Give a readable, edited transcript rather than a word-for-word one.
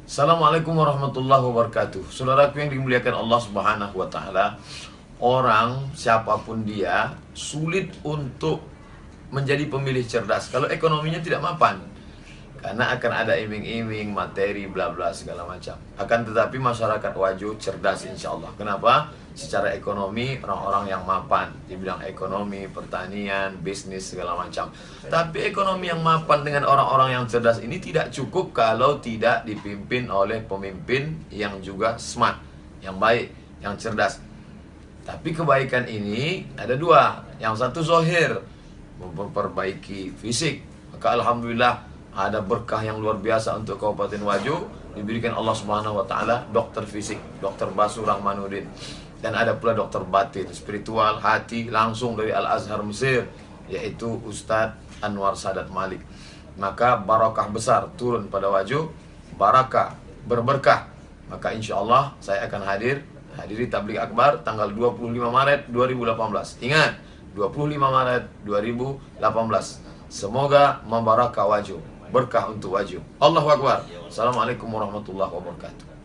Assalamualaikum warahmatullahi wabarakatuh. Saudaraku yang dimuliakan Allah Subhanahu wa taala, orang siapapun dia sulit untuk menjadi pemilih cerdas kalau ekonominya tidak mapan. Karena akan ada iming-iming, materi, bla bla segala macam. Akan tetapi masyarakat Wajo cerdas insya Allah. Kenapa? Secara ekonomi orang-orang yang mapan di bidang ekonomi, pertanian, bisnis segala macam. Tapi ekonomi yang mapan dengan orang-orang yang cerdas ini tidak cukup kalau tidak dipimpin oleh pemimpin yang juga smart, yang baik, yang cerdas. Tapi kebaikan ini ada dua. Yang satu zahir, memperbaiki fisik. Maka alhamdulillah ada berkah yang luar biasa untuk Kabupaten Wajo, diberikan Allah Subhanahu wa taala dokter fisik, Dr. Basu Rahmanuddin. Dan ada pula dokter batin, spiritual, hati, langsung dari Al-Azhar Mesir, yaitu Ustadz Anwar Sadat Malik. Maka barakah besar turun pada Wajo, barakah, berberkah. Maka insya Allah saya akan hadiri tabligh akbar tanggal 25 Maret 2018. Ingat, 25 Maret 2018. Semoga membarakah Wajo, berkah untuk Wajo. Allahu Akbar. Assalamualaikum warahmatullahi wabarakatuh.